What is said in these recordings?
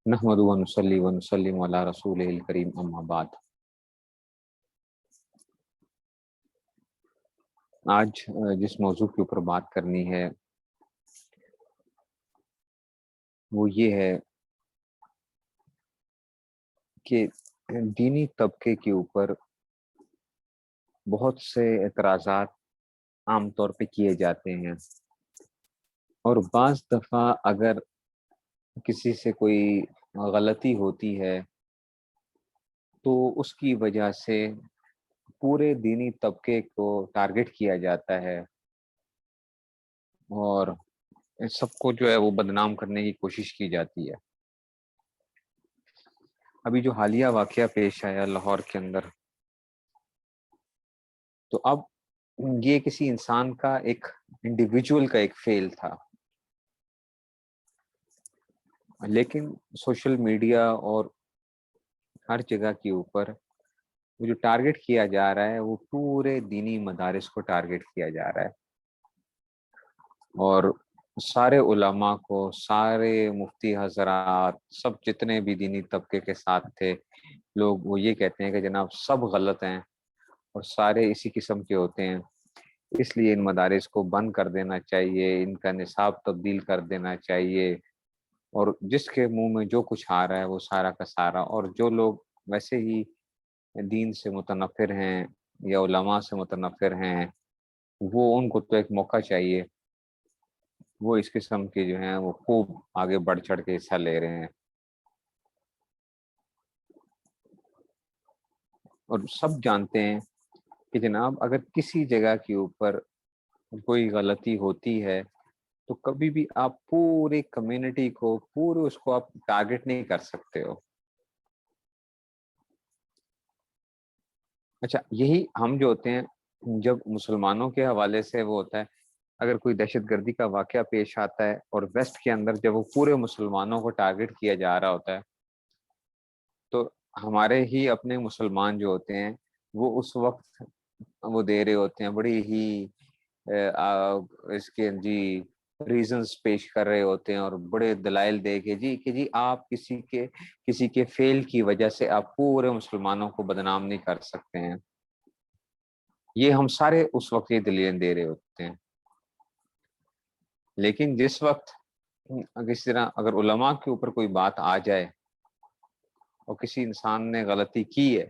نحمدہ و نصلی و نسلم علی رسولہ الکریم اما بعد۔ آج جس موضوع کے اوپر بات کرنی ہے وہ یہ ہے کہ دینی طبقے کے اوپر بہت سے اعتراضات عام طور پہ کیے جاتے ہیں، اور بعض دفعہ اگر کسی سے کوئی غلطی ہوتی ہے تو اس کی وجہ سے پورے دینی طبقے کو ٹارگٹ کیا جاتا ہے اور سب کو جو ہے وہ بدنام کرنے کی کوشش کی جاتی ہے۔ ابھی جو حالیہ واقعہ پیش آیا لاہور کے اندر، تو اب یہ کسی انسان کا ایک انڈیویجول کا ایک فیل تھا، لیکن سوشل میڈیا اور ہر جگہ کے اوپر وہ جو ٹارگٹ کیا جا رہا ہے وہ پورے دینی مدارس کو ٹارگٹ کیا جا رہا ہے، اور سارے علماء کو، سارے مفتی حضرات، سب جتنے بھی دینی طبقے کے ساتھ تھے لوگ، وہ یہ کہتے ہیں کہ جناب سب غلط ہیں اور سارے اسی قسم کے ہوتے ہیں، اس لیے ان مدارس کو بند کر دینا چاہیے، ان کا نصاب تبدیل کر دینا چاہیے، اور جس کے منہ میں جو کچھ آ رہا ہے وہ سارا کا سارا، اور جو لوگ ویسے ہی دین سے متنفر ہیں یا علماء سے متنفر ہیں، وہ ان کو تو ایک موقع چاہیے، وہ اس قسم کے جو ہیں وہ خوب آگے بڑھ چڑھ کے حصہ لے رہے ہیں، اور سب جانتے ہیں کہ جناب اگر کسی جگہ کے اوپر کوئی غلطی ہوتی ہے تو کبھی بھی آپ پوری کمیونٹی کو، پورے اس کو آپ ٹارگٹ نہیں کر سکتے ہو۔ اچھا، یہی ہم جو ہوتے ہیں جب مسلمانوں کے حوالے سے وہ ہوتا ہے، اگر کوئی دہشت گردی کا واقعہ پیش آتا ہے اور ویسٹ کے اندر جب وہ پورے مسلمانوں کو ٹارگٹ کیا جا رہا ہوتا ہے، تو ہمارے ہی اپنے مسلمان جو ہوتے ہیں وہ اس وقت وہ دے رہے ہوتے ہیں بڑی ہی اس کے جی ریزنز پیش کر رہے ہوتے ہیں، اور بڑے دلائل دے کے جی آپ کسی کے فیل کی وجہ سے آپ پورے مسلمانوں کو بدنام نہیں کر سکتے ہیں۔ یہ ہم سارے اس وقت یہ دلیلیں دے رہے ہوتے ہیں، لیکن جس وقت کسی طرح اگر علماء کے اوپر کوئی بات آ جائے اور کسی انسان نے غلطی کی ہے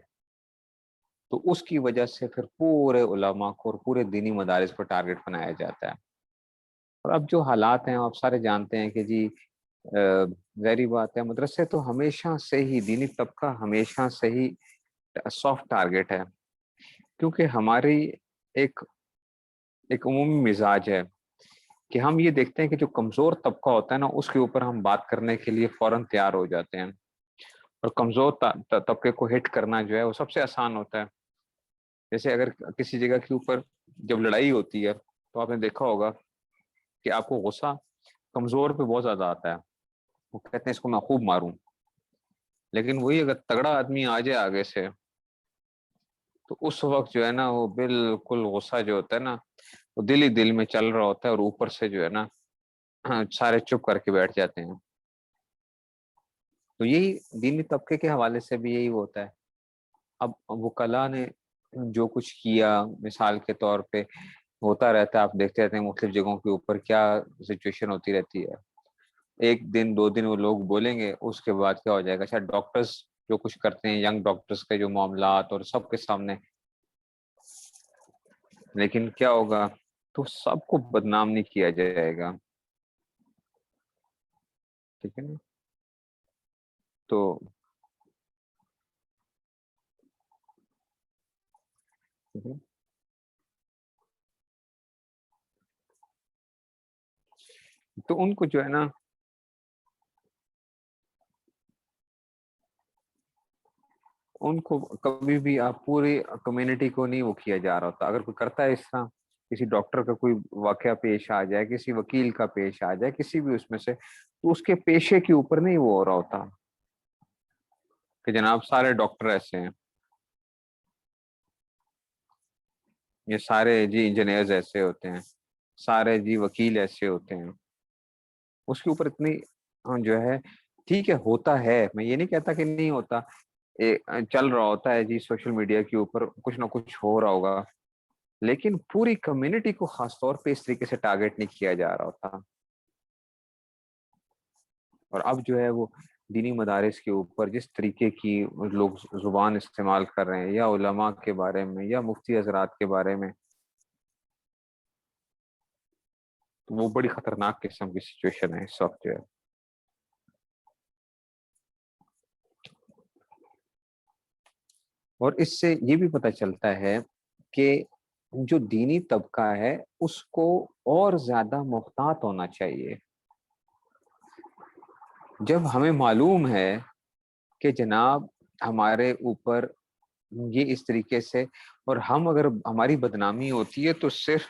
تو اس کی وجہ سے پھر پورے علماء کو اور پورے دینی مدارس کو ٹارگٹ بنایا جاتا ہے۔ اور اب جو حالات ہیں آپ سارے جانتے ہیں کہ جی ظاہری بات ہے، مدرسے تو ہمیشہ سے ہی، دینی طبقہ ہمیشہ سے ہی سافٹ ٹارگٹ ہے، کیونکہ ہماری ایک عمومی مزاج ہے کہ ہم یہ دیکھتے ہیں کہ جو کمزور طبقہ ہوتا ہے نا اس کے اوپر ہم بات کرنے کے لیے فوراً تیار ہو جاتے ہیں، اور کمزور طبقے کو ہٹ کرنا جو ہے وہ سب سے آسان ہوتا ہے۔ جیسے اگر کسی جگہ کے اوپر جب لڑائی ہوتی ہے تو آپ نے دیکھا ہوگا کہ آپ کو غصہ کمزور پہ بہت زیادہ آتا ہے، وہ کہتے ہیں اس کو میں خوب ماروں، لیکن وہی اگر تگڑا آدمی آ جائے آگے سے تو اس وقت جو ہے نا وہ بالکل غصہ جو ہوتا ہے نا وہ دل ہی دل میں چل رہا ہوتا ہے، اور اوپر سے جو ہے نا سارے چپ کر کے بیٹھ جاتے ہیں۔ تو یہی دینی طبقے کے حوالے سے بھی یہی ہوتا ہے۔ اب وکلاء نے جو کچھ کیا، مثال کے طور پہ ہوتا رہتا ہے، آپ دیکھتے رہتے ہیں مختلف جگہوں کے اوپر کیا سچویشن ہوتی رہتی ہے، ایک دن دو دن وہ لوگ بولیں گے، اس کے بعد کیا ہو جائے گا، شاید ڈاکٹرز جو کچھ کرتے ہیں، ینگ ڈاکٹرز کے جو معاملات اور سب کے سامنے، لیکن کیا ہوگا، تو سب کو بدنام نہیں کیا جائے گا، ٹھیک ہے نا؟ تو ان کو جو ہے نا ان کو کبھی بھی آپ پوری کمیونٹی کو نہیں وہ کیا جا رہا ہوتا۔ اگر کوئی کرتا ہے اس طرح، کسی ڈاکٹر کا کوئی واقعہ پیش آ جائے، کسی وکیل کا پیش آ جائے، کسی بھی اس میں سے، تو اس کے پیشے کے اوپر نہیں وہ ہو رہا ہوتا کہ جناب سارے ڈاکٹر ایسے ہیں، یہ سارے جی انجینئرز ایسے ہوتے ہیں، سارے جی وکیل ایسے ہوتے ہیں، اس کے اوپر اتنی جو ہے ٹھیک ہے ہوتا ہے، میں یہ نہیں کہتا کہ نہیں ہوتا، چل رہا ہوتا ہے جی سوشل میڈیا کے اوپر کچھ نہ کچھ ہو رہا ہوگا، لیکن پوری کمیونٹی کو خاص طور پہ اس طریقے سے ٹارگیٹ نہیں کیا جا رہا ہوتا. اور اب جو ہے وہ دینی مدارس کے اوپر جس طریقے کی لوگ زبان استعمال کر رہے ہیں، یا علماء کے بارے میں یا مفتی حضرات کے بارے میں، تو وہ بڑی خطرناک قسم کی سچویشن ہے اس وقت جو ہے. اور اس سے یہ بھی پتہ چلتا ہے کہ جو دینی طبقہ ہے اس کو اور زیادہ محتاط ہونا چاہیے. جب ہمیں معلوم ہے کہ جناب ہمارے اوپر یہ اس طریقے سے، اور ہم اگر ہماری بدنامی ہوتی ہے تو صرف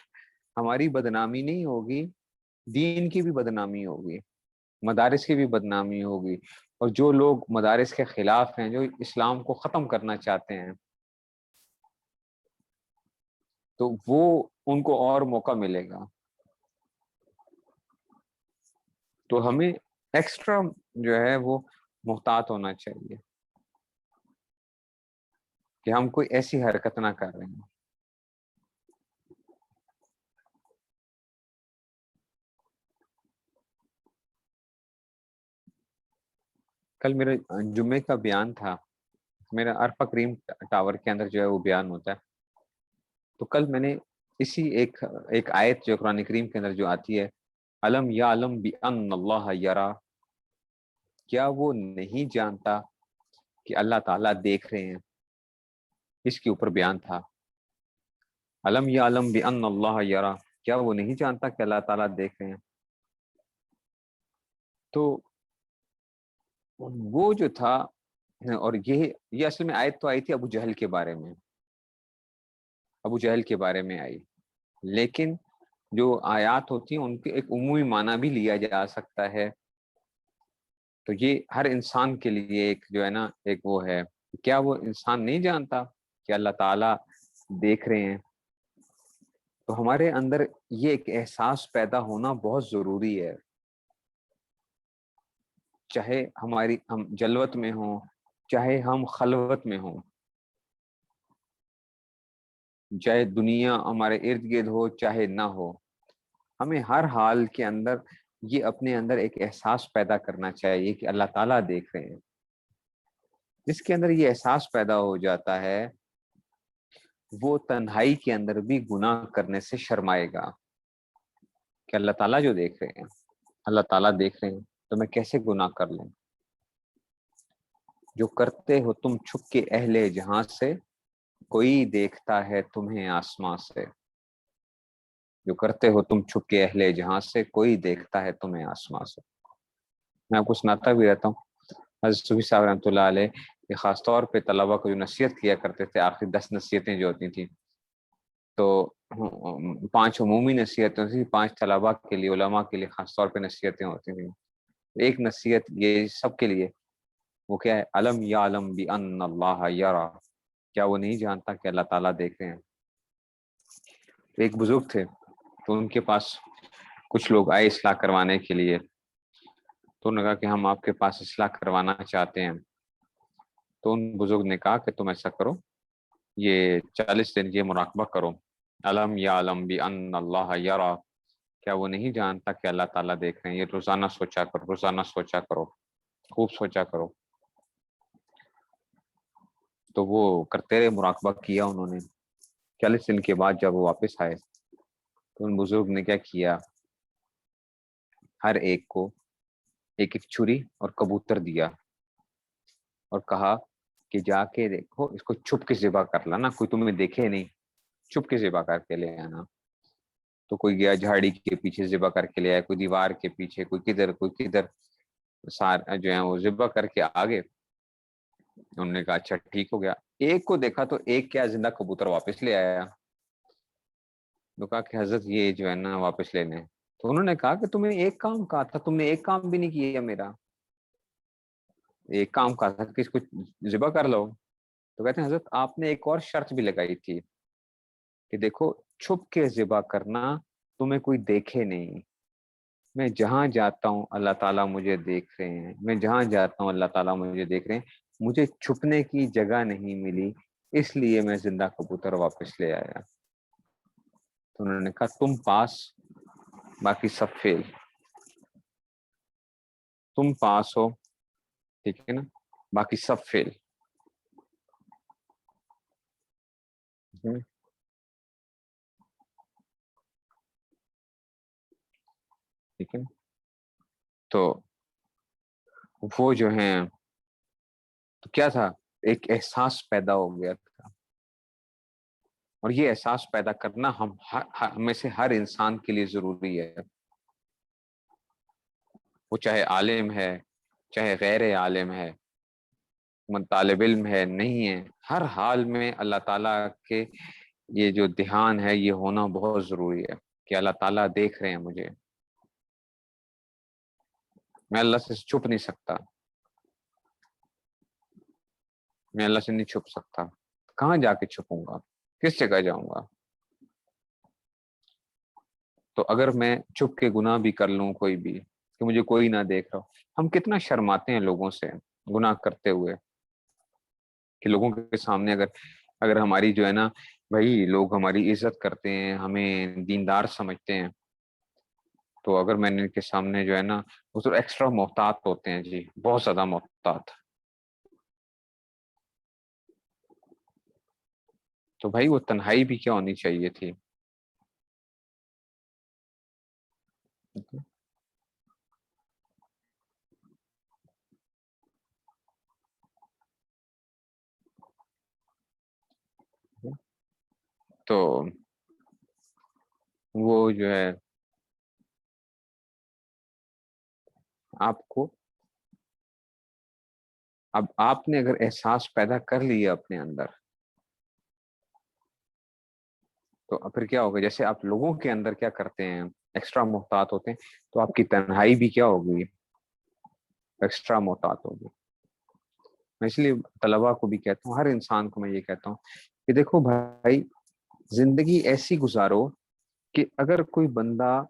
ہماری بدنامی نہیں ہوگی، دین کی بھی بدنامی ہوگی، مدارس کی بھی بدنامی ہوگی، اور جو لوگ مدارس کے خلاف ہیں، جو اسلام کو ختم کرنا چاہتے ہیں، تو وہ ان کو اور موقع ملے گا. تو ہمیں ایکسٹرا جو ہے وہ محتاط ہونا چاہیے کہ ہم کوئی ایسی حرکت نہ کر رہے ہیں. کل میرے جمعے کا بیان تھا، میرا عرفہ کریم ٹاور کے اندر جو ہے وہ بیان ہوتا ہے. تو کل میں نے اسی ایک آیت جو قرآن کریم کے اندر جو آتی ہے، علم یعلم بان اللہ یرا، کیا وہ نہیں جانتا کہ اللہ تعالیٰ دیکھ رہے ہیں، اس کے اوپر بیان تھا. علم یعلم بان اللہ یرا، کیا وہ نہیں جانتا کہ اللہ تعالیٰ دیکھ رہے ہیں. تو وہ جو تھا، اور یہ اصل میں آیت تو آئی تھی ابو جہل کے بارے میں، ابو جہل کے بارے میں آئی، لیکن جو آیات ہوتی ہیں ان کے ایک عمومی معنی بھی لیا جا سکتا ہے. تو یہ ہر انسان کے لیے ایک جو ہے نا ایک وہ ہے، کیا وہ انسان نہیں جانتا کہ اللہ تعالیٰ دیکھ رہے ہیں. تو ہمارے اندر یہ ایک احساس پیدا ہونا بہت ضروری ہے، چاہے ہم جلوت میں ہوں، چاہے ہم خلوت میں ہوں، چاہے دنیا ہمارے ارد گرد ہو چاہے نہ ہو، ہمیں ہر حال کے اندر یہ اپنے اندر ایک احساس پیدا کرنا چاہیے کہ اللہ تعالیٰ دیکھ رہے ہیں. جس کے اندر یہ احساس پیدا ہو جاتا ہے وہ تنہائی کے اندر بھی گناہ کرنے سے شرمائے گا کہ اللہ تعالیٰ جو دیکھ رہے ہیں، اللہ تعالیٰ دیکھ رہے ہیں تو میں کیسے گناہ کر لوں. جو کرتے ہو تم چھپ کے اہل جہاں سے، کوئی دیکھتا ہے تمہیں آسمان سے. جو کرتے ہو تم چھپ کے اہل جہاں سے، کوئی دیکھتا ہے تمہیں آسمان سے. میں آپ کو سناتا بھی رہتا ہوں، حضرت صوفی صاحب رحمۃ اللہ علیہ یہ خاص طور پہ طلبا کو جو نصیحت کیا کرتے تھے، آخری 10 نصیحتیں جو ہوتی تھیں، تو 5 عمومی نصیحتیں تھیں، 5 طلبا کے لیے، علماء کے لیے خاص طور پہ نصیحتیں ہوتی تھیں. ایک نصیحت یہ سب کے لیے، وہ کیا ہے، علم یعلم بان اللہ یرا، کیا وہ نہیں جانتا کہ اللہ تعالیٰ دیکھ رہے ہیں. ایک بزرگ تھے، تو ان کے پاس کچھ لوگ آئے اصلاح کروانے کے لیے، تو انہوں نے کہا کہ ہم آپ کے پاس اصلاح کروانا چاہتے ہیں. تو ان بزرگ نے کہا کہ تم ایسا کرو، یہ 40 دن یہ مراقبہ کرو، علم یعلم بان اللہ یرا، کیا وہ نہیں جانتا کہ اللہ تعالیٰ دیکھ رہے ہیں. یہ روزانہ سوچا کرو، روزانہ سوچا کرو، خوب سوچا کرو. تو وہ کرتے رہے، مراقبہ کیا انہوں نے. 40 دن کے بعد جب وہ واپس آئے تو ان بزرگ نے کیا کیا، ہر ایک کو ایک ایک چھری اور کبوتر دیا اور کہا کہ جا کے دیکھو، اس کو چھپ کے ذبح کر لانا، کوئی تمہیں دیکھے نہیں، چھپ کے ذبح کر کے لے آنا. تو کوئی گیا جھاڑی کے پیچھے ذبح کر کے لے آیا، کوئی دیوار کے پیچھے، کوئی کدھر کوئی کدھر، جو ہے وہ ذبح کر کے آگے. انہوں نے کہا اچھا ٹھیک ہو گیا. ایک کو دیکھا تو ایک کیا زندہ کبوتر واپس لے آیا. تو کہا کہ حضرت یہ جو ہے نا واپس لینے. تو انہوں نے کہا کہ تمہیں ایک کام کہا تھا، تم نے ایک کام بھی نہیں کیا میرا. ایک کام کہا تھا کہ اس کو ذبح کر لو. تو کہتے ہیں حضرت آپ نے ایک اور شرط بھی لگائی تھی کہ دیکھو چھپ کے ذبح کرنا، تمہیں کوئی دیکھے نہیں. میں جہاں جاتا ہوں اللہ تعالیٰ مجھے دیکھ رہے ہیں، میں جہاں جاتا ہوں اللہ تعالیٰ مجھے دیکھ رہے ہیں، مجھے چھپنے کی جگہ نہیں ملی، اس لیے میں زندہ کبوتر واپس لے آیا۔ تو انہوں نے کہا تم پاس، باقی سب فیل، تم پاس ہو، ٹھیک ہے نا، باقی سب فیل۔ ٹھیک ہے، تو وہ جو ہیں، تو کیا تھا، ایک احساس پیدا ہو گیا تھا، اور یہ احساس پیدا کرنا ہم میں سے ہر انسان کے لیے ضروری ہے، وہ چاہے عالم ہے، چاہے غیر عالم ہے، طالب علم ہے، نہیں ہے، ہر حال میں اللہ تعالیٰ کے یہ جو دھیان ہے یہ ہونا بہت ضروری ہے کہ اللہ تعالیٰ دیکھ رہے ہیں مجھے، میں اللہ سے چھپ نہیں سکتا، میں اللہ سے نہیں چھپ سکتا، کہاں جا کے چھپوں گا، کس جگہ جاؤں گا؟ تو اگر میں چھپ کے گناہ بھی کر لوں کوئی بھی، کہ مجھے کوئی نہ دیکھ رہا ہو، ہم کتنا شرماتے ہیں لوگوں سے گناہ کرتے ہوئے، کہ لوگوں کے سامنے اگر ہماری جو ہے نا، بھائی لوگ ہماری عزت کرتے ہیں، ہمیں دیندار سمجھتے ہیں، تو اگر میں نے ان کے سامنے جو ہے نا، وہ تو ایکسٹرا محتاط ہوتے ہیں جی، بہت زیادہ محتاط، تو بھائی وہ تنہائی بھی کیا ہونی چاہیے تھی؟ تو وہ جو ہے آپ کو، اب آپ نے اگر احساس پیدا کر لیا اپنے اندر، تو پھر کیا ہوگا، جیسے آپ لوگوں کے اندر کیا کرتے ہیں، ایکسٹرا محتاط ہوتے ہیں، تو آپ کی تنہائی بھی کیا ہوگی، ایکسٹرا محتاط ہوگی۔ میں اس لیے طلبا کو بھی کہتا ہوں، ہر انسان کو میں یہ کہتا ہوں کہ دیکھو بھائی، زندگی ایسی گزارو کہ اگر کوئی بندہ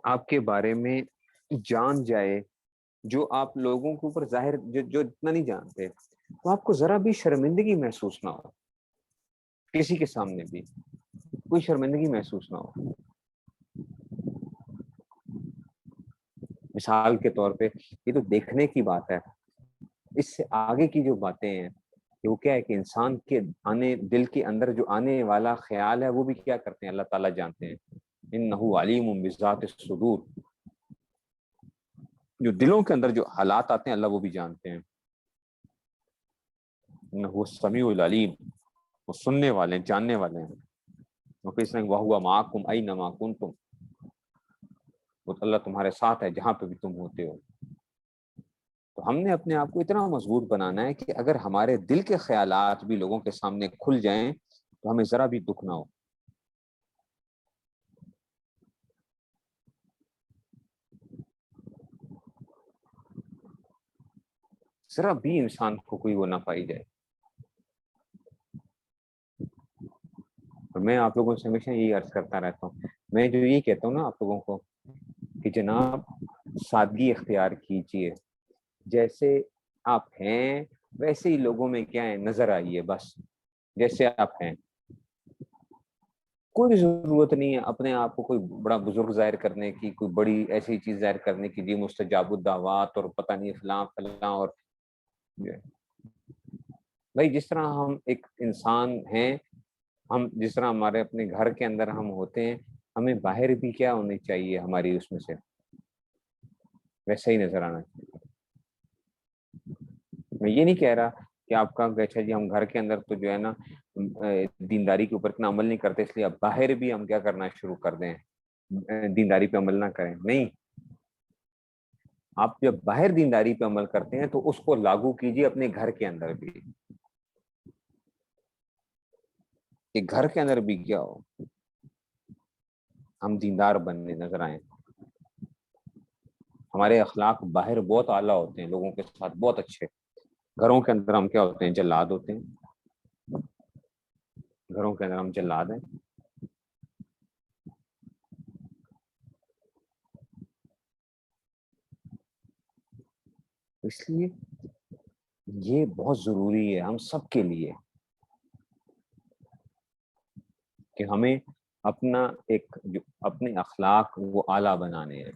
آپ کے بارے میں جان جائے جو آپ لوگوں کے اوپر ظاہر جو اتنا نہیں جانتے، تو آپ کو ذرا بھی شرمندگی محسوس نہ ہو، کسی کے سامنے بھی کوئی شرمندگی محسوس نہ ہو۔ مثال کے طور پہ یہ تو دیکھنے کی بات ہے، اس سے آگے کی جو باتیں ہیں کہ وہ کیا ہے، کہ انسان کے دل کے اندر جو آنے والا خیال ہے وہ بھی کیا کرتے ہیں، اللہ تعالیٰ جانتے ہیں، انہ علیم بذات الصدور، جو دلوں کے اندر جو حالات آتے ہیں اللہ وہ بھی جانتے ہیں، وہ سمیع العلیم، وہ سننے والے ہیں، جاننے والے ہیں، وہ کس نے وَهُوَ مَعَكُمْ أَيْنَمَا كُنْتُمْ، وہ اللہ تمہارے ساتھ ہے جہاں پہ بھی تم ہوتے ہو۔ تو ہم نے اپنے آپ کو اتنا مضبوط بنانا ہے کہ اگر ہمارے دل کے خیالات بھی لوگوں کے سامنے کھل جائیں تو ہمیں ذرا بھی دکھ نہ ہو۔ ذرا بھی انسان کو کوئی وہ نہ پائی جائے۔ اور میں آپ لوگوں سے ہمیشہ یہی عرض کرتا رہتا ہوں، میں جو یہ کہتا ہوں نا آپ لوگوں کو کہ جناب سادگی اختیار کیجئے، جیسے آپ ہیں ویسے ہی لوگوں میں کیا ہے نظر آئیے، بس جیسے آپ ہیں، کوئی ضرورت نہیں ہے اپنے آپ کو کوئی بڑا بزرگ ظاہر کرنے کی، کوئی بڑی ایسی چیز ظاہر کرنے کی جی مستجاب الدعوات اور پتہ نہیں فلاں فلاں، اور بھائی جس طرح ہم ایک انسان ہیں، ہم جس طرح ہمارے اپنے گھر کے اندر ہم ہوتے ہیں، ہمیں باہر بھی کیا ہونی چاہیے ہماری اس میں سے ویسا ہی نظر آنا چاہیے۔ میں یہ نہیں کہہ رہا کہ آپ کا اچھا جی ہم گھر کے اندر تو جو ہے نا دینداری کے اوپر اتنا عمل نہیں کرتے، اس لیے اب باہر بھی ہم کیا کرنا شروع کر دیں، دینداری پہ عمل نہ کریں، نہیں، آپ جب باہر دینداری پہ عمل کرتے ہیں تو اس کو لاگو کیجیے اپنے گھر کے اندر بھی، کہ گھر کے اندر بھی کیا ہو، ہم دیندار بننے نظر آئیں، ہمارے اخلاق باہر بہت اعلیٰ ہوتے ہیں، لوگوں کے ساتھ بہت اچھے، گھروں کے اندر ہم کیا ہوتے ہیں، جلاد ہوتے ہیں، گھروں کے اندر ہم جلاد ہیں۔ اس لیے یہ بہت ضروری ہے ہم سب کے لیے کہ ہمیں اپنا ایک جو اپنے اخلاق وہ اعلیٰ بنانے ہیں.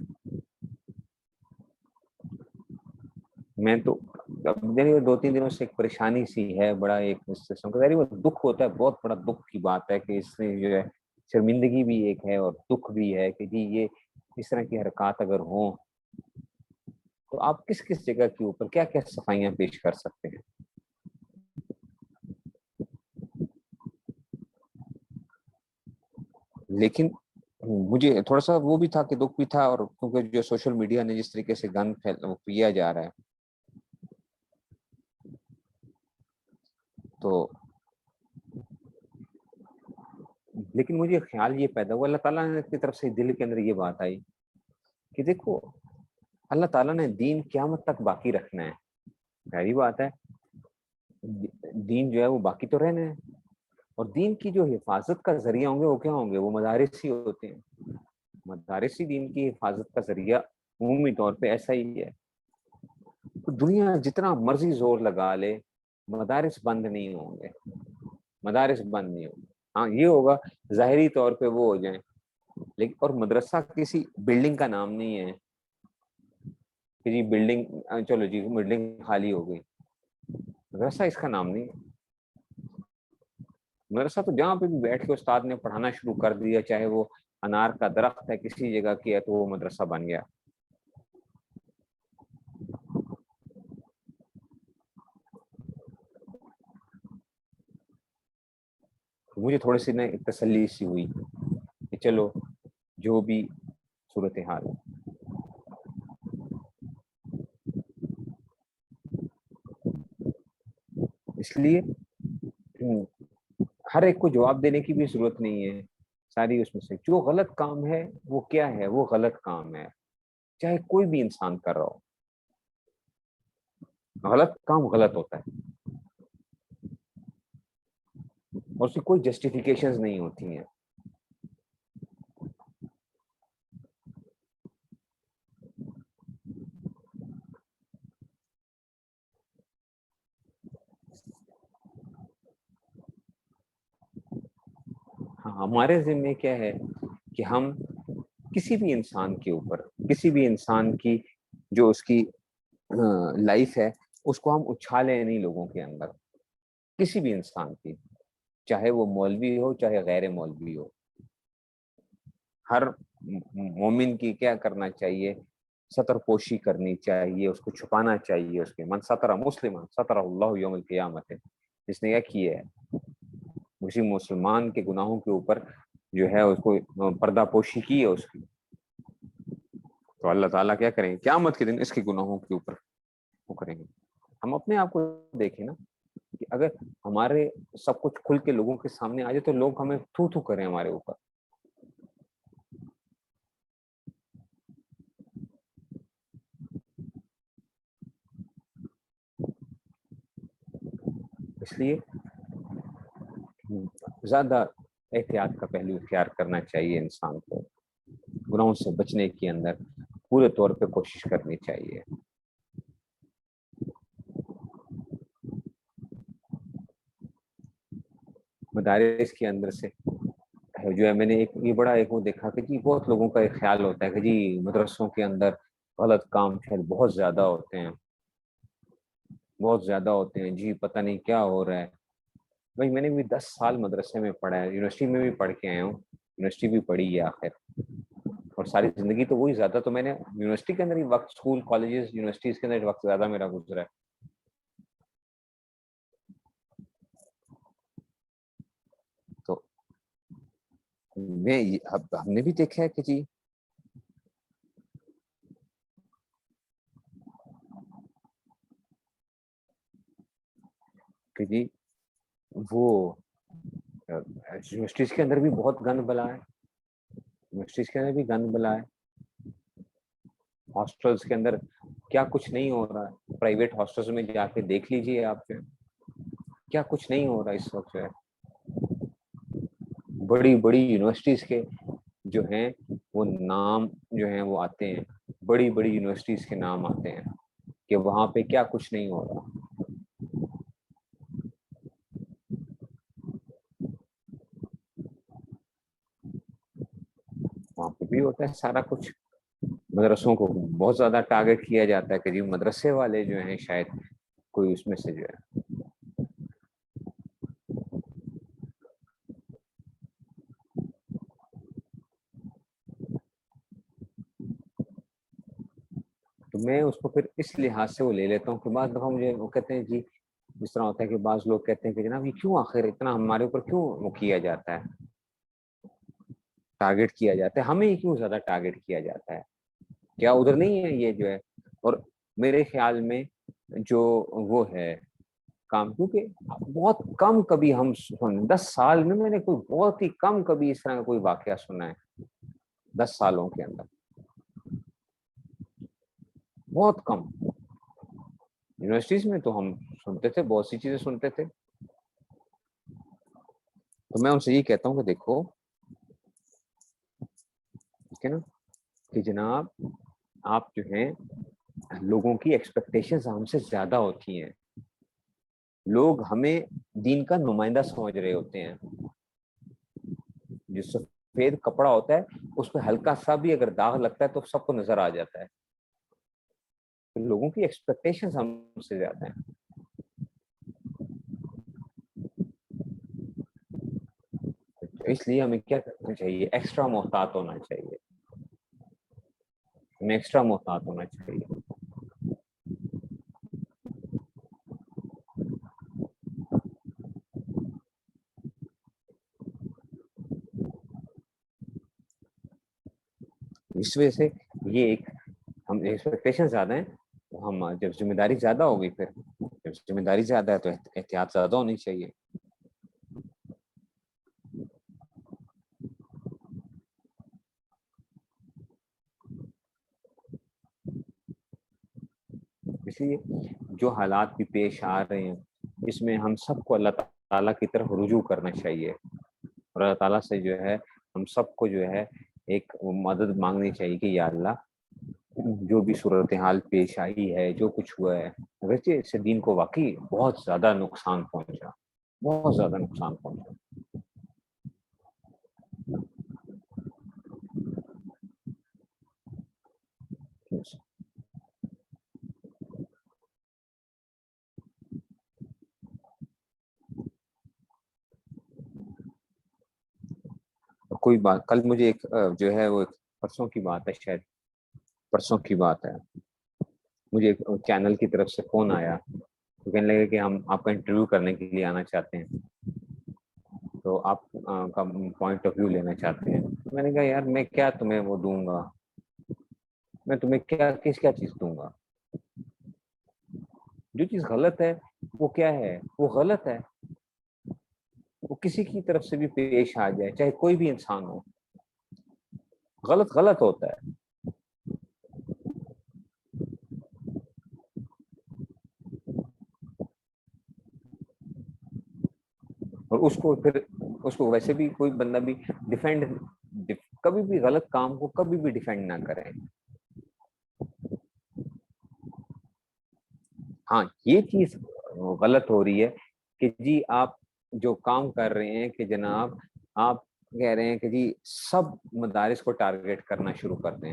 میں تو دیکھیے 2-3 دنوں سے ایک پریشانی سی ہے, بڑا ایک سسٹم کا وہ دکھ ہوتا ہے, بہت بڑا دکھ کی بات ہے کہ اس میں جو ہے شرمندگی بھی ایک ہے اور دکھ بھی ہے کہ جی یہ اس طرح کی حرکات اگر ہوں تو آپ کس کس جگہ کے اوپر کیا کیا صفائیاں پیش کر سکتے ہیں. لیکن مجھے تھوڑا سا وہ بھی تھا کہ دکھ بھی تھا, اور کیونکہ جو سوشل میڈیا نے جس طریقے سے گند کیا جا رہا ہے تو لیکن مجھے خیال یہ پیدا ہوا, اللہ تعالیٰ نے کی طرف سے دل کے اندر یہ بات آئی کہ دیکھو اللہ تعالیٰ نے دین قیامت تک باقی رکھنا ہے. پہلی بات ہے دین جو ہے وہ باقی تو رہنا ہے, اور دین کی جو حفاظت کا ذریعہ ہوں گے وہ کیا ہوں گے, وہ مدارس ہی ہوتے ہیں. مدارس ہی دین کی حفاظت کا ذریعہ عمومی طور پہ ایسا ہی ہے. تو دنیا جتنا مرضی زور لگا لے مدارس بند نہیں ہوں گے, مدارس بند نہیں ہوں گے. ہاں یہ ہوگا ظاہری طور پہ وہ ہو جائیں, لیکن اور مدرسہ کسی بلڈنگ کا نام نہیں ہے کہ جی بلڈنگ چلو جی بلڈنگ خالی ہو گئی, مدرسہ اس کا نام نہیں ہے. مدرسہ تو جہاں پہ بھی بیٹھ کے استاد نے پڑھانا شروع کر دیا, چاہے وہ انار کا درخت ہے کسی جگہ کی ہے تو وہ مدرسہ بن گیا. مجھے تھوڑی سی ایک تسلی سی ہوئی کہ چلو جو بھی صورتحال اس لیے ہر ایک کو جواب دینے کی بھی ضرورت نہیں ہے. ساری اس میں سے جو غلط کام ہے وہ کیا ہے, وہ غلط کام ہے, چاہے کوئی بھی انسان کر رہا ہو. غلط کام غلط ہوتا ہے اور اس کی کوئی جسٹیفیکیشنز نہیں ہوتی ہیں. ہاں ہمارے ذمہ کیا ہے کہ ہم کسی بھی انسان کے اوپر, کسی بھی انسان کی جو اس کی لائف ہے اس کو ہم اچھالیں نہیں لوگوں کے اندر, کسی بھی انسان کی, چاہے وہ مولوی ہو چاہے غیر مولوی ہو. ہر مومن کی کیا کرنا چاہیے, ستر پوشی کرنی چاہیے, اس کو چھپانا چاہیے. اس کے من ستر مسلم ستر اللہ یوم القیامت, جس نے یہ کیا ہے اسی مسلمان کے گناہوں کے اوپر جو ہے اس کو پردہ پوشی کی ہے اس کی, تو اللہ تعالیٰ کیا کریں گے قیامت کے دن اس کے گناہوں کے اوپر وہ کریں گے. ہم اپنے آپ کو دیکھیں نا کہ اگر ہمارے سب کچھ کھل کے لوگوں کے سامنے آ جائے تو لوگ ہمیں تھو تھو کریں ہمارے اوپر. اس لیے زیادہ احتیاط کا پہلو اختیار کرنا چاہیے انسان کو, گناہوں سے بچنے کے اندر پورے طور پہ کوشش کرنی چاہیے. مدارس کے اندر سے جو ہے میں نے ایک یہ بڑا ایک وہ دیکھا کہ جی بہت لوگوں کا ایک خیال ہوتا ہے کہ جی مدرسوں کے اندر غلط کام شاید بہت زیادہ ہوتے ہیں, بہت زیادہ ہوتے ہیں, جی پتہ نہیں کیا ہو رہا ہے. بھائی میں نے بھی 10 سال مدرسے میں پڑھا ہے, یونیورسٹی میں بھی پڑھ کے آیا ہوں, یونیورسٹی بھی پڑھی ہے آخر, اور ساری زندگی تو وہی, زیادہ تو میں نے یونیورسٹی کے اندر ہی وقت, اسکول کالجز یونیورسٹیز کے اندر وقت زیادہ میرا گزرا ہے. تو میں ہم نے بھی دیکھا ہے کہ جی وہ یونیورسٹیز کے اندر بھی بہت گند بلا ہے, یونیورسٹیز کے اندر بھی گند بلا ہے. ہاسٹلس کے اندر کیا کچھ نہیں ہو رہا ہے, پرائیویٹ ہاسٹلس میں جا کے دیکھ لیجئے آپ, کیا کچھ نہیں ہو رہا اس وقت. جو ہے بڑی بڑی یونیورسٹیز کے جو ہیں وہ نام جو ہیں وہ آتے ہیں, بڑی بڑی یونیورسٹیز کے نام آتے ہیں, کہ وہاں پہ کیا کچھ نہیں ہو رہا. وہاں پہ بھی ہوتا ہے سارا کچھ. مدرسوں کو بہت زیادہ ٹارگٹ کیا جاتا ہے کہ جی مدرسے والے جو ہیں شاید کوئی اس میں سے جو ہے. تو میں اس کو پھر اس لحاظ سے وہ لے لیتا ہوں کہ بعض دفعہ مجھے وہ کہتے ہیں جی اس طرح ہوتا ہے کہ بعض لوگ کہتے ہیں کہ جناب یہ کیوں آخر اتنا ہمارے اوپر کیوں وہ کیا جاتا ہے, ٹارگٹ کیا جاتا ہے, ہمیں کیوں زیادہ ٹارگٹ کیا جاتا ہے, کیا ادھر نہیں ہے یہ جو ہے. اور میرے خیال میں جو وہ ہے کام, کیونکہ بہت کم کبھی ہم 10 سال میں نے کوئی بہت ہی کم کبھی اس طرح کا کوئی واقعہ سنا ہے 10 سالوں کے اندر, بہت کم. یونیورسٹیز میں تو ہم سنتے تھے, بہت سی چیزیں سنتے تھے. تو میں ان سے یہ کہتا ہوں کہ دیکھو ٹھیک ہے نا کہ جناب آپ جو ہیں لوگوں کی ایکسپیکٹیشنز ہم سے زیادہ ہوتی ہیں. لوگ ہمیں دین کا نمائندہ سمجھ رہے ہوتے ہیں. جو سفید کپڑا ہوتا ہے اس پہ ہلکا سا بھی اگر داغ لگتا ہے تو سب کو نظر آ جاتا ہے. لوگوں کی ایکسپیکٹیشنز ہم سے زیادہ ہیں. اس لیے ہمیں کیا کرنا چاہیے, ایکسٹرا محتاط ہونا چاہیے, ہمیں ایکسٹرا محتاط ہونا چاہیے. اس وجہ سے یہ ایک ہم ایکسپیکٹیشن زیادہ ہیں, ہم جب ذمہ داری زیادہ ہوگی, پھر جب ذمہ داری زیادہ ہے تو احتیاط زیادہ ہونی چاہیے. اس لیے جو حالات بھی پیش آ رہے ہیں اس میں ہم سب کو اللہ تعالیٰ کی طرف رجوع کرنا چاہیے, اور اللہ تعالیٰ سے جو ہے ہم سب کو جو ہے ایک مدد مانگنی چاہیے کہ یا اللہ جو بھی صورتحال پیش آئی ہے, جو کچھ ہوا ہے, ویسے اس سے دین کو واقعی بہت زیادہ نقصان پہنچا, بہت زیادہ نقصان پہنچا. کوئی بات, کل مجھے ایک جو ہے وہ پرسوں کی بات ہے, شاید پرسوں کی بات ہے, مجھے ایک چینل کی طرف سے فون آیا تو کہنے لگے کہ ہم آپ کا انٹرویو کرنے کے لیے آنا چاہتے ہیں, تو آپ کا پوائنٹ آف ویو لینا چاہتے ہیں. میں نے کہا یار میں کیا تمہیں وہ دوں گا, میں تمہیں کیا چیز دوں گا. جو چیز غلط ہے وہ کیا ہے, وہ غلط ہے, وہ کسی کی طرف سے بھی پیش آ جائے, چاہے کوئی بھی انسان ہو, غلط غلط ہوتا ہے. اور اس کو ویسے بھی کوئی بندہ بھی کبھی بھی غلط کام کو کبھی بھی ڈیفینڈ نہ کرے. ہاں یہ چیز غلط ہو رہی ہے کہ جی آپ جو کام کر رہے ہیں کہ جناب آپ کہہ رہے ہیں کہ جی سب مدارس کو ٹارگیٹ کرنا شروع کر دیں,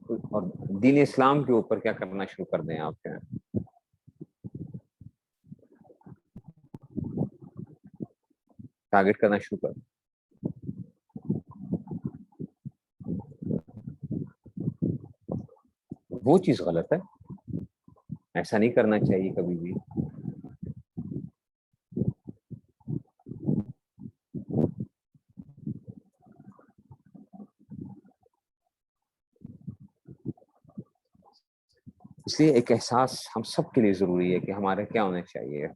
اور دین اسلام کے اوپر کیا کرنا شروع کر دیں, آپ کیا ٹارگیٹ کرنا شروع کر دیں. وہ چیز غلط ہے, ایسا نہیں کرنا چاہیے کبھی بھی. اس لیے ایک احساس ہم سب کے لیے ضروری ہے کہ ہمارے کیا ہونا چاہیے,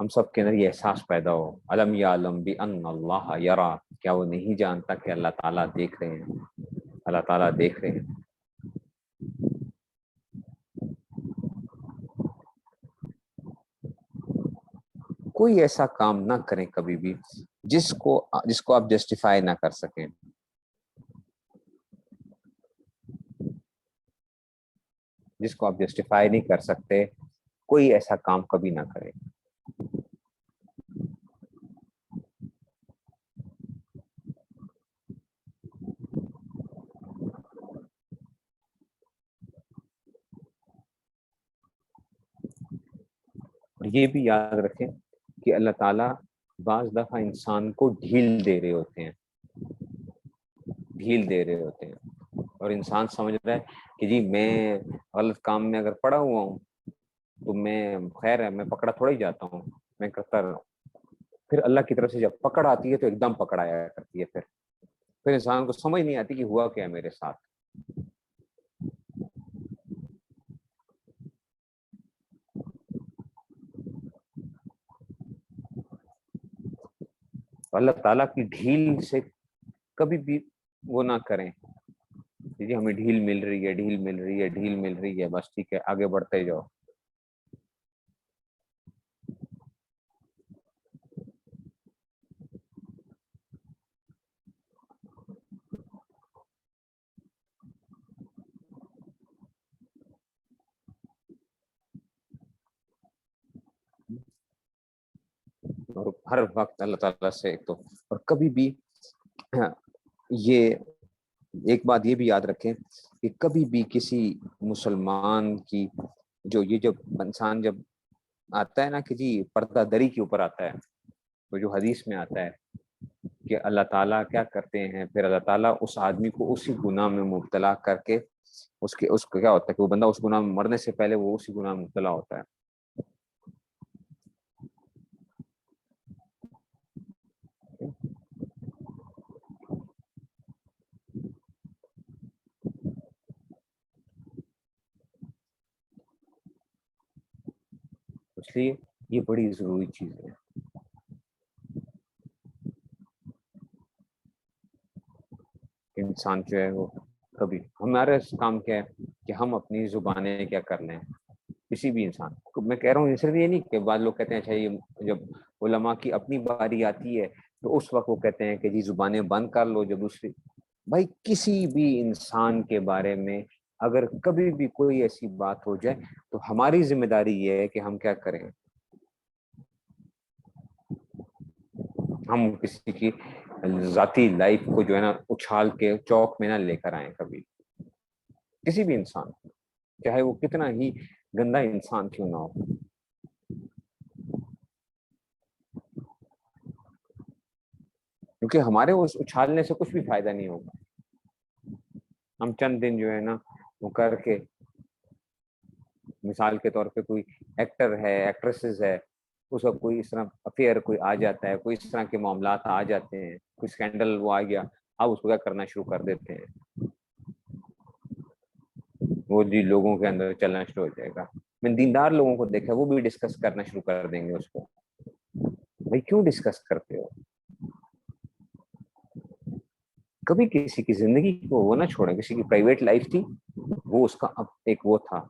ہم سب کے اندر یہ احساس پیدا ہو, الم یعلم بان اللہ یرا, کیا وہ نہیں جانتا کہ اللہ تعالیٰ دیکھ رہے ہیں, اللہ تعالیٰ دیکھ رہے ہیں. کوئی ایسا کام نہ کریں کبھی بھی جس کو آپ جسٹیفائی نہ کر سکیں. جس کو آپ جسٹیفائی نہیں کر سکتے، کوئی ایسا کام کبھی نہ کرے۔ اور یہ بھی یاد رکھیں کہ اللہ تعالیٰ بعض دفعہ انسان کو ڈھیل دے رہے ہوتے ہیں، ڈھیل دے رہے ہوتے ہیں، اور انسان سمجھ رہا ہے کہ جی میں غلط کام میں اگر پڑا ہوا ہوں تو میں خیر ہے، میں پکڑا تھوڑا ہی جاتا ہوں، میں کرتا رہا ہوں۔ پھر اللہ کی طرف سے جب پکڑ آتی ہے تو ایک دم پکڑ آیا کرتی ہے، پھر انسان کو سمجھ نہیں آتی کہ ہوا کیا میرے ساتھ۔ اللہ تعالیٰ کی ڈھیل سے کبھی بھی وہ نہ کریں جی ہمیں ڈھیل مل رہی ہے، ڈھیل مل رہی ہے، ڈھیل مل رہی ہے، بس ٹھیک ہے آگے بڑھتے جاؤ۔ اور ہر وقت اللہ تعالیٰ سے ایک تو، اور کبھی بھی یہ ایک بات یہ بھی یاد رکھیں کہ کبھی بھی کسی مسلمان کی جو یہ جب انسان جب آتا ہے نا کہ جی پردہ دری کے اوپر آتا ہے، تو جو حدیث میں آتا ہے کہ اللہ تعالیٰ کیا کرتے ہیں، پھر اللہ تعالیٰ اس آدمی کو اسی گناہ میں مبتلا کر کے اس کو کیا ہوتا ہے کہ وہ بندہ اس گناہ میں مرنے سے پہلے وہ اسی گناہ میں مبتلا ہوتا ہے۔ اس لیے یہ بڑی ضروری چیز ہے کہ انسان جو ہے وہ کبھی، ہمارا کام کیا ہے کہ ہم اپنی زبانیں کیا کر لیں، کسی بھی انسان کو میں کہہ رہا ہوں، صرف یہ نہیں کہ بعض لوگ کہتے ہیں اچھا یہ جب علماء کی اپنی باری آتی ہے تو اس وقت وہ کہتے ہیں کہ جی زبانیں بند کر لو، جب دوسری، بھائی کسی بھی انسان کے بارے میں اگر کبھی بھی کوئی ایسی بات ہو جائے تو ہماری ذمہ داری یہ ہے کہ ہم کیا کریں، ہم کسی کی ذاتی لائف کو جو ہے نا اچھال کے چوک میں نہ لے کر آئیں کبھی، کسی بھی انسان کو، چاہے وہ کتنا ہی گندا انسان کیوں نہ ہو۔ کیونکہ ہمارے اس اچھالنے سے کچھ بھی فائدہ نہیں ہوگا، ہم چند دن جو ہے نا وہ کر کے، مثال کے طور پہ کوئی ایکٹر ہے، ایکٹریسز ہے، اس کا کوئی اس طرح افیئر کوئی آ جاتا ہے، کوئی اس طرح کے معاملات آ جاتے ہیں، کوئی اسکینڈل وہ آ گیا، اب اس کو کیا کرنا شروع کر دیتے ہیں، وہ جی لوگوں کے اندر چلنا شروع ہو جائے گا۔ میں دیندار لوگوں کو دیکھا وہ بھی ڈسکس کرنا شروع کر دیں گے اس کو، بھائی کیوں ڈسکس کرتے ہو، کبھی کسی کی زندگی کو وہ نہ چھوڑیں، کسی کی پرائیویٹ لائف تھی، وہ اس کا اب ایک وہ تھا،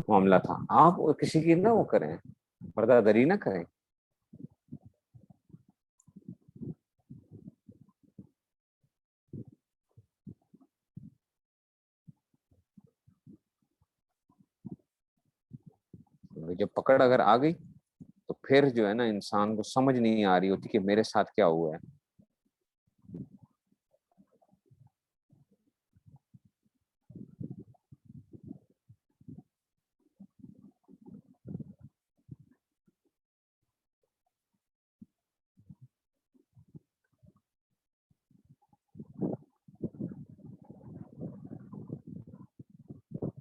معاملہ تھا، آپ کسی کی نہ وہ کریں، پردہ دری نہ کریں۔ جب پکڑ اگر آ گئی تو پھر جو ہے نا انسان کو سمجھ نہیں آ رہی ہوتی کہ میرے ساتھ کیا ہوا ہے۔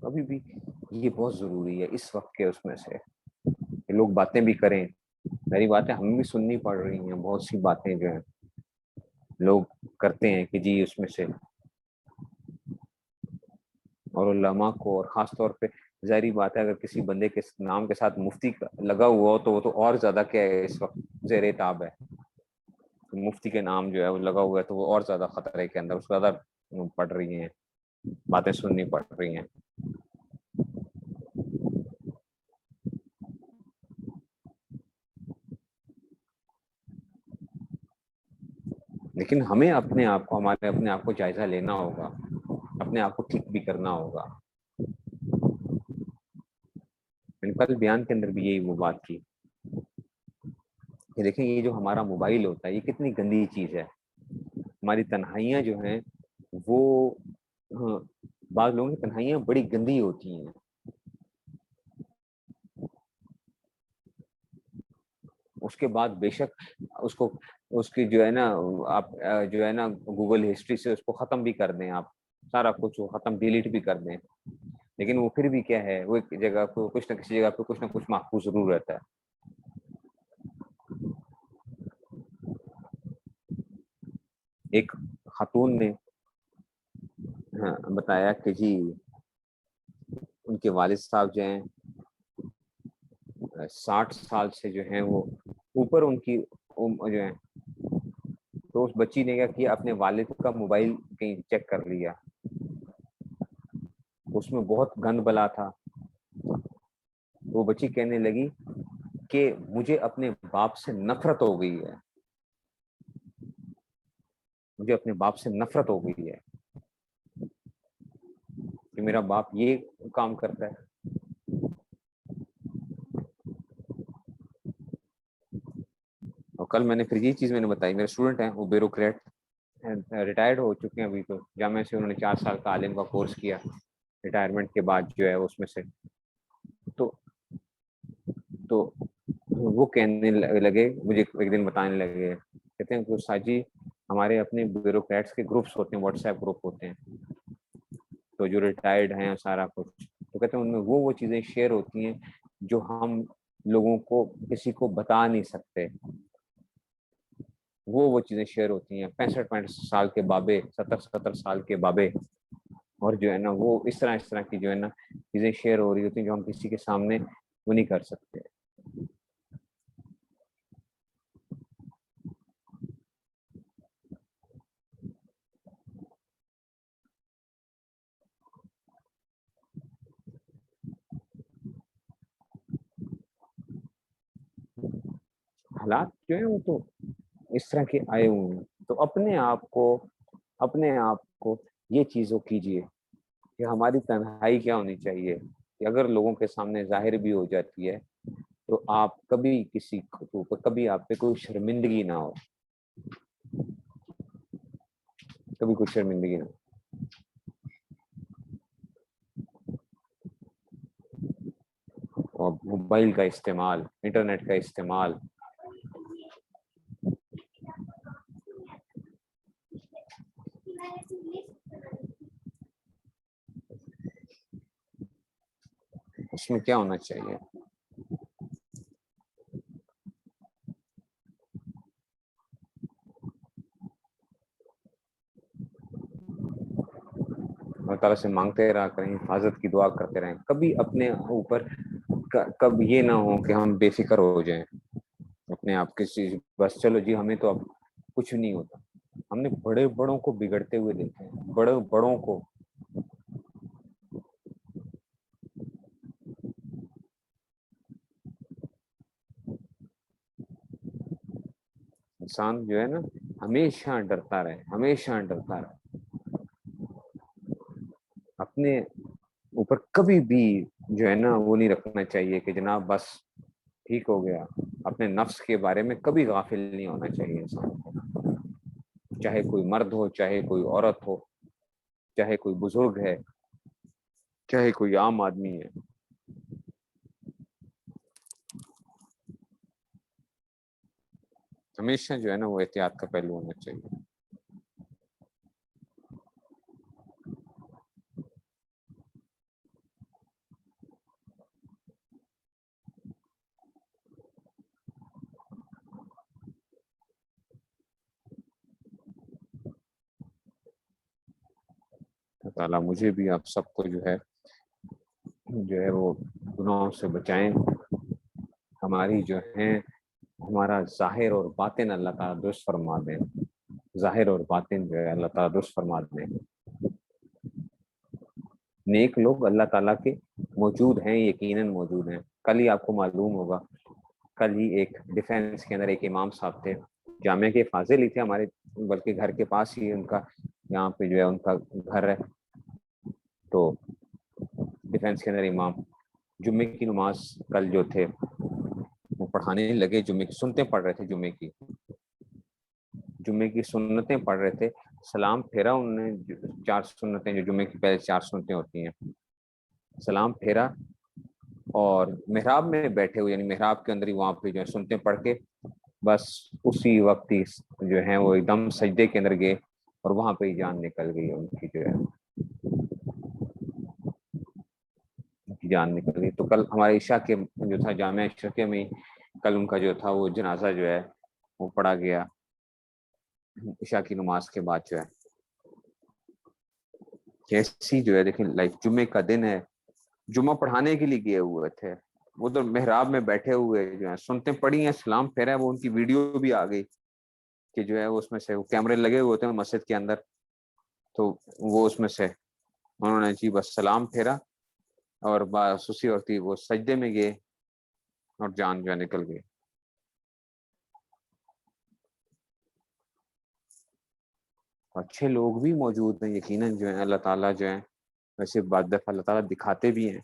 ابھی بھی یہ بہت ضروری ہے اس وقت کے اس میں سے کہ لوگ باتیں بھی کریں، میری باتیں ہمیں بھی سننی پڑ رہی ہیں، بہت سی باتیں جو ہیں لوگ کرتے ہیں کہ جی اس میں سے، اور علماء کو، اور خاص طور پہ ظاہری بات ہے اگر کسی بندے کے نام کے ساتھ مفتی لگا ہوا ہو تو وہ تو اور زیادہ کیا ہے اس وقت زیر تاب ہے، مفتی کے نام جو ہے وہ لگا ہوا ہے تو وہ اور زیادہ خطرے کے اندر، اس کو زیادہ پڑ رہی ہیں، باتیں سننی پڑ رہی ہیں۔ لیکن ہمیں اپنے آپ کو، ہمارے اپنے آپ کو جائزہ لینا ہوگا، اپنے آپ کو ٹھیک بھی کرنا ہوگا۔ کل بیان کے اندر بھی یہی وہ بات کی کہ دیکھیں یہ جو ہمارا موبائل ہوتا ہے یہ کتنی گندی چیز ہے. ہماری تنہائیاں جو ہیں وہ بعض لوگوں کی تنہائیاں بڑی گندی ہوتی ہیں. اس کے بعد بے شک اس کی جو ہے نا آپ جو ہے نا گوگل ہسٹری سے اس کو ختم بھی کر دیں, آپ سارا کچھ وہ ختم ڈیلیٹ بھی کر دیں, لیکن وہ پھر بھی کیا ہے, وہ ایک جگہ کو کچھ نہ کسی جگہ پہ کچھ نہ کچھ محفوظ ضرور رہتا ہے. ایک خاتون نے بتایا کہ جی ان کے والد صاحب جو ہیں 60 سال سے جو ہیں وہ اوپر ان کی جو ہیں, تو اس بچی نے کیا کیا, اپنے والد کا موبائل کہیں چیک کر لیا, اس میں بہت گند بلا تھا. وہ بچی کہنے لگی کہ مجھے اپنے باپ سے نفرت ہو گئی ہے, مجھے اپنے باپ سے نفرت ہو گئی ہے کہ میرا باپ یہ کام کرتا ہے. اور کل میں نے پھر یہ چیز میں نے بتائی, میرے اسٹوڈنٹ ہیں وہ بیوروکریٹ ریٹائرڈ ہو چکے ہیں ابھی, تو جامعہ سے انہوں نے 4 سال کا عالم کا کورس کیا, ریٹائرمنٹ کے بعد جو ہے اس میں سے تو وہ کہنے لگے مجھے, ایک دن بتانے لگے, کہتے ہیں کہ ساجی ہمارے اپنے بیوروکریٹس کے گروپس ہوتے ہیں, واٹس ایپ گروپ ہوتے ہیں, تو جو ریٹائرڈ ہیں سارا کچھ, تو کہتے ہیں ان میں وہ چیزیں شیئر ہوتی ہیں جو ہم لوگوں کو کسی کو بتا نہیں سکتے, وہ چیزیں شیئر ہوتی ہیں. 65 سال کے بابے, 70 سال کے بابے, اور جو ہے نا وہ اس طرح کی جو ہے نا چیزیں شیئر ہو رہی ہوتی ہیں جو ہم کسی کے سامنے وہ نہیں کر سکتے. حالات جو ہیں وہ تو اس طرح کے آئے ہوئے ہیں, تو اپنے آپ کو یہ چیزوں کیجیے کہ ہماری تنہائی کیا ہونی چاہیے, کہ اگر لوگوں کے سامنے ظاہر بھی ہو جاتی ہے تو آپ کبھی کسی کو کبھی آپ پہ کوئی شرمندگی نہ ہو, کبھی کوئی شرمندگی نہ ہو. اور موبائل کا استعمال, انٹرنیٹ کا استعمال, اس میں کیا ہونا چاہیے, اللہ تعالیٰ سے مانگتے رہا کریں, حفاظت کی دعا کرتے رہیں, کبھی اپنے اوپر کب یہ نہ ہو کہ ہم بے فکر ہو جائیں اپنے آپ کے چیز, بس چلو جی ہمیں تو اب کچھ نہیں ہوتا. ہم نے بڑے بڑوں کو بگڑتے ہوئے دیکھے ہیں, بڑوں کو. انسان جو ہے نا ہمیشہ ڈرتا رہے, اپنے اوپر کبھی بھی جو ہے نا وہ نہیں رکھنا چاہیے کہ جناب بس ٹھیک ہو گیا. اپنے نفس کے بارے میں کبھی غافل نہیں ہونا چاہیے انسان کو, چاہے کوئی مرد ہو, چاہے کوئی عورت ہو, چاہے کوئی بزرگ ہے, چاہے کوئی عام آدمی ہے. ہمیشہ جو ہے نا وہ احتیاط کا پہلو ہونا چاہیے. اللہ تعالیٰ مجھے بھی آپ سب کو جو ہے وہ گناہوں سے بچائیں, ہماری جو ہے ہمارا ظاہر اور باطن اللہ تعالیٰ درست فرما دیں, ظاہر اور باطن جو ہے اللہ تعالیٰ درست فرما دیں. نیک لوگ اللہ تعالیٰ کے موجود ہیں, یقیناً موجود ہیں. کل ہی آپ کو معلوم ہوگا, کل ہی ایک ڈیفینس کے اندر ایک امام صاحب تھے, جامعہ کے فاضل ہی تھے ہمارے, بلکہ گھر کے پاس ہی ان کا یہاں پہ جو ہے ان کا گھر ہے, تو ڈیفینس کے اندر امام, جمعے کی نماز کل جو تھے وہ پڑھانے لگے، جمعے کی سنتیں پڑھ رہے تھے، جمعے کی سنتیں پڑھ رہے تھے، سلام پھیرا انہوں نے، 4 سنتیں جو جمعے کی پہلے 4 سنتیں ہوتی ہیں، سلام پھیرا اور محراب میں بیٹھے ہوئے، یعنی محراب کے اندر ہی وہاں پہ جو ہے سنتیں پڑھ کے بس اسی وقت ہی جو ہے وہ ایک دم سجدے کے اندر گئے اور وہاں پہ ہی جان نکل گئی ان کی، جو ہے جان نکل گئی۔ تو کل ہمارے عشاء کے جو تھا جامعہ اشرقیہ میں کل ان کا جو تھا وہ جنازہ جو ہے وہ پڑھا گیا عشاء کی نماز کے بعد، جو ہے کیسی جو ہے دیکھیں لائک جمعے کا دن ہے، جمعہ پڑھانے کے لیے گئے ہوئے تھے، وہ تو محراب میں بیٹھے ہوئے جو ہیں سنتیں پڑھی ہیں، سلام پھیرا ہے، وہ ان کی ویڈیو بھی آ گئی کہ جو ہے اس میں سے وہ کیمرے لگے ہوئے تھے مسجد کے اندر، تو وہ اس میں سے انہوں نے جی بس سلام پھیرا اور بس اسی وقت ہی وہ سجدے میں گئے اور جان جو ہے نکل گئی۔ اچھے لوگ بھی موجود ہیں یقیناً، جو ہیں اللہ تعالیٰ جو ہے ویسے بعض دفعہ اللہ تعالیٰ دکھاتے بھی ہیں،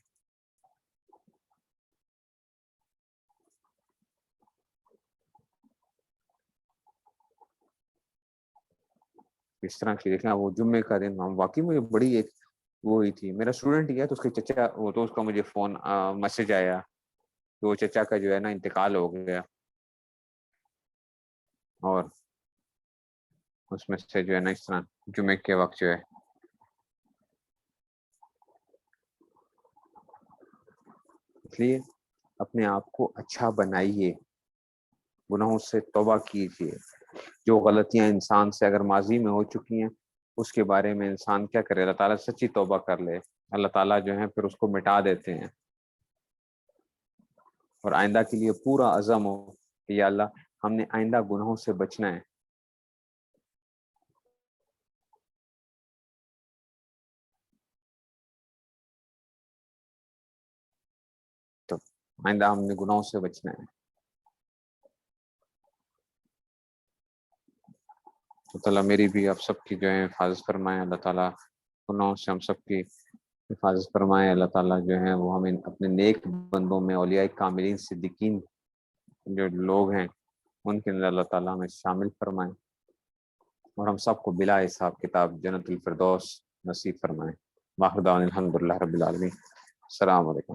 اس طرح کی دیکھنا وہ جمعے کا دن ہم واقعی مجھے بڑی ایک وہ ہوئی تھی، میرا اسٹوڈنٹ ہی ہے تو اس کے چچا وہ تو اس کا مجھے فون میسج آیا کہ وہ چچا کا جو ہے نا انتقال ہو گیا، اور اس میں سے جو ہے نا اس طرح جمعے کے وقت جو ہے، اس لیے اپنے آپ کو اچھا بنائیے، گناہوں سے توبہ کیجیے، جو غلطیاں انسان سے اگر ماضی میں ہو چکی ہیں اس کے بارے میں انسان کیا کرے، اللہ تعالیٰ سچی توبہ کر لے، اللہ تعالیٰ جو ہے پھر اس کو مٹا دیتے ہیں، اور آئندہ کے لیے پورا عزم ہو کہ یا اللہ ہم نے آئندہ گناہوں سے بچنا ہے، تو آئندہ ہم نے گناہوں سے بچنا ہے۔ تو تعالیٰ میری بھی آپ سب کی جو ہے حفاظت فرمائے، اللہ تعالیٰ گناہوں سے ہم سب کی حفاظت فرمائے، اللہ تعالیٰ جو ہے وہ ہمیں اپنے نیک بندوں میں، اولیاء کاملین صدیقین جو لوگ ہیں ان کے اندر اللہ تعالیٰ ہمیں شامل فرمائے، اور ہم سب کو بلا حساب کتاب جنت الفردوس نصیب فرمائے۔ واخر دعوانا الحمد للہ رب العالمین۔ السلام علیکم۔